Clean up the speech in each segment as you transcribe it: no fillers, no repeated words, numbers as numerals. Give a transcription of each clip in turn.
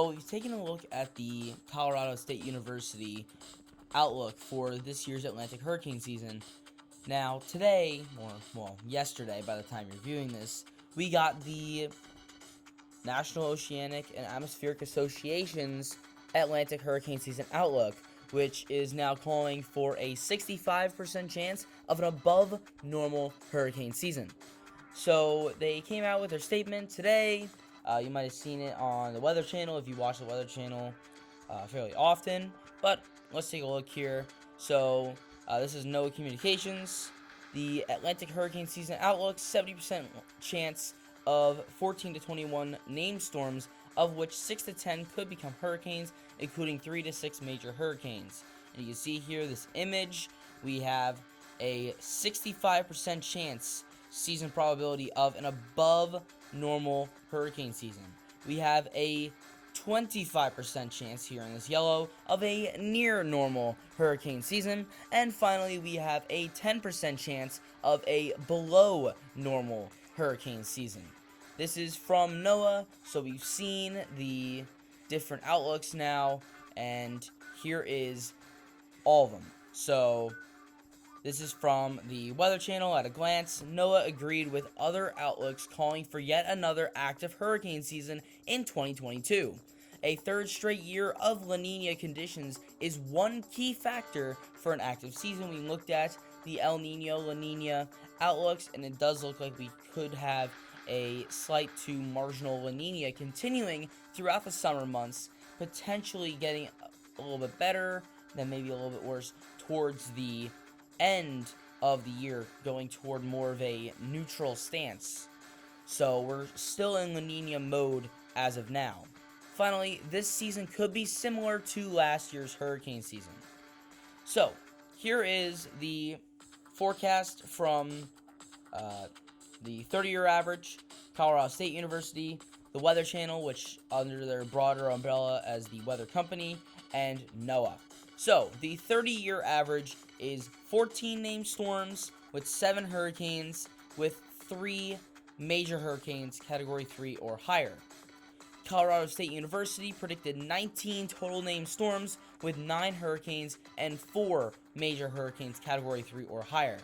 Well, we've taken a look at the Colorado State University outlook for this year's Atlantic hurricane season. Now, today, or yesterday by the time you're viewing this, we got the National Oceanic and Atmospheric Association's Atlantic hurricane season outlook, which is now calling for a 65% chance of an above normal hurricane season. So they came out with their statement today. You might have seen it on the Weather Channel if you watch the Weather Channel fairly often. But let's take a look here. So this is NOAA Communications. The Atlantic hurricane season outlook: 70% chance of 14 to 21 named storms, of which 6 to 10 could become hurricanes, including 3 to 6 major hurricanes. And you can see here this image. We have a 65% chance season probability of an above normal hurricane season. We have a 25% chance here in this yellow of a near normal hurricane season, and finally we have a 10% chance of a below normal hurricane season. This is from NOAA, so we've seen the different outlooks now, and here is all of them. So this is from the Weather Channel at a glance. NOAA agreed with other outlooks calling for yet another active hurricane season in 2022. A third straight year of La Nina conditions is one key factor for an active season. We looked at the El Nino, La Nina outlooks, and it does look like we could have a slight to marginal La Nina continuing throughout the summer months, potentially getting a little bit better, then maybe a little bit worse towards the end of the year, going toward more of a neutral stance. So we're still in La Nina mode as of now. Finally, this season could be similar to last year's hurricane season. So here is the forecast from the 30-year average, Colorado State University, the Weather Channel, which under their broader umbrella as the Weather Company, and NOAA. So the 30-year average is 14 named storms with 7 hurricanes, with 3 major hurricanes category 3 or higher. Colorado State University predicted 19 total named storms with 9 hurricanes and 4 major hurricanes category 3 or higher.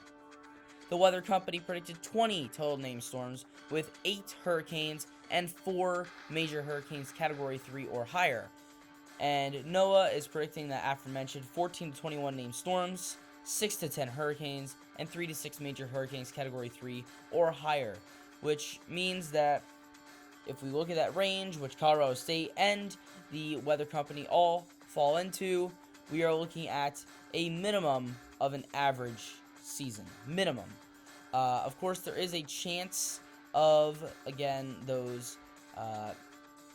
The Weather Company predicted 20 total named storms with 8 hurricanes and 4 major hurricanes category 3 or higher. And NOAA is predicting the aforementioned 14 to 21 named storms, 6 to 10 hurricanes, and 3 to 6 major hurricanes category 3 or higher, which means that if we look at that range, which Colorado State and the Weather Company all fall into, we are looking at a minimum of an average season. Minimum. Of course, there is a chance of, again, those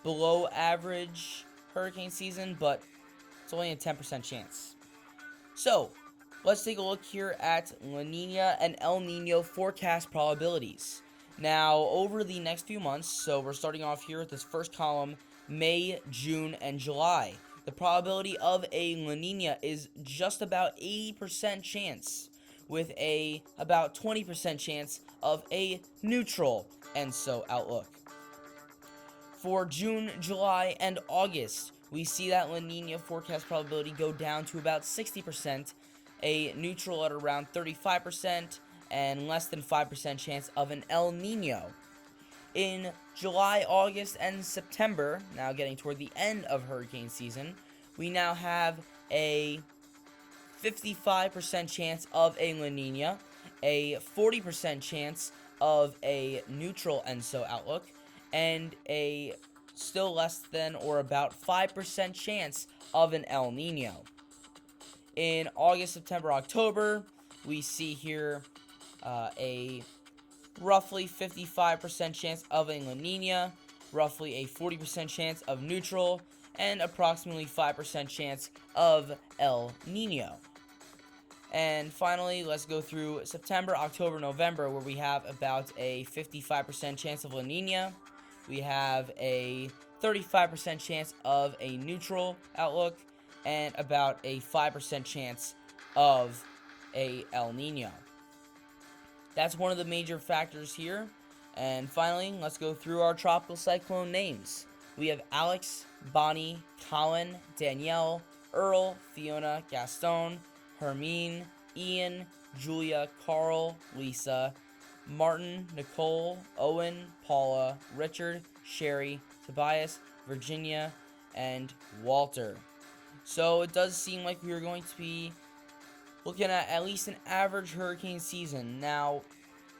below average hurricane season, but it's only a 10% chance. So let's take a look here at La Nina and El Nino forecast probabilities. Now, over the next few months, so we're starting off here with this first column, May, June, and July. The probability of a La Nina is just about 80% chance, with a about 20% chance of a neutral ENSO outlook. For June, July, and August, we see that La Nina forecast probability go down to about 60%, a neutral at around 35%, and less than 5% chance of an El Nino. In July, August, and September, now getting toward the end of hurricane season, we now have a 55% chance of a La Nina, a 40% chance of a neutral ENSO outlook, and a still less than or about 5% chance of an El Nino. In August, September, October, we see here a roughly 55% chance of a La Nina, roughly a 40% chance of neutral, and approximately 5% chance of El Nino. And finally, let's go through September, October, November, where we have about a 55% chance of La Nina. We have a 35% chance of a neutral outlook, and about a 5% chance of a El Nino. That's one of the major factors here. And finally, let's go through our tropical cyclone names. We have Alex, Bonnie, Colin, Danielle, Earl, Fiona, Gaston, Hermine, Ian, Julia, Carl, Lisa, Martin, Nicole, Owen, Paula, Richard, Sherry, Tobias, Virginia, and Walter. So it does seem like we are going to be looking at least an average hurricane season. Now,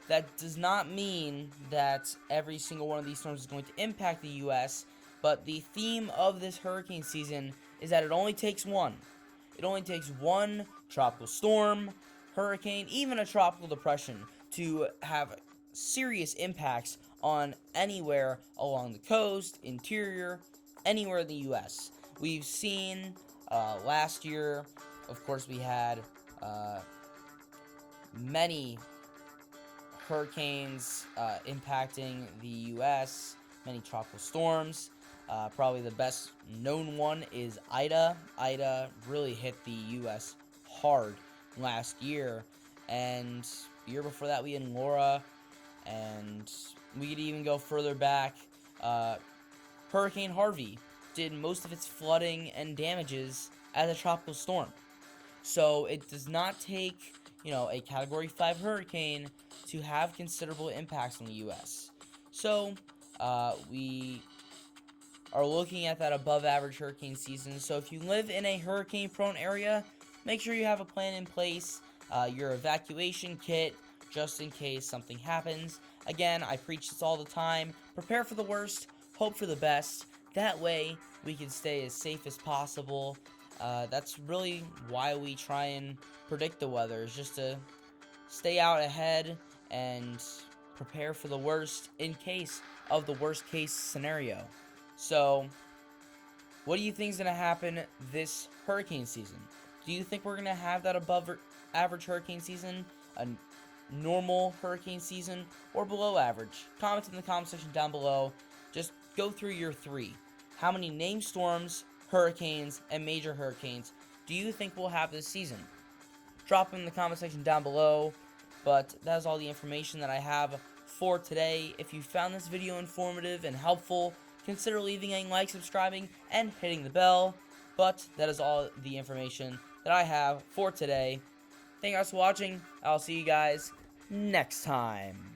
that does not mean that every single one of these storms is going to impact the U.S., but the theme of this hurricane season is that it only takes one. It only takes one tropical storm, hurricane, even a tropical depression to have serious impacts on anywhere along the coast, interior, anywhere in the U.S. We've seen last year, of course, we had many hurricanes impacting the U.S., many tropical storms. Probably the best known one is Ida. Ida really hit the U.S. hard last year, and the year before that we had Laura, and we could even go further back. Hurricane Harvey did most of its flooding and damages as a tropical storm. So it does not take, a Category 5 hurricane to have considerable impacts on the U.S. So we are looking at that above average hurricane season. So if you live in a hurricane prone area, make sure you have a plan in place, your evacuation kit, just in case something happens. Again, I preach this all the time. Prepare for the worst, hope for the best. That way, we can stay as safe as possible. That's really why we try and predict the weather, is just to stay out ahead and prepare for the worst in case of the worst case scenario. So, what do you think is going to happen this hurricane season? Do you think we're going to have that above average hurricane season, a normal hurricane season, or below average? Comment in the comment section down below. Just go through your three. How many named storms, hurricanes, and major hurricanes do you think we'll have this season? Drop them in the comment section down below. But that is all the information that I have for today. If you found this video informative and helpful, consider leaving a like, subscribing, and hitting the bell. But that is all the information that I have for today. Thank you guys for watching. I'll see you guys next time.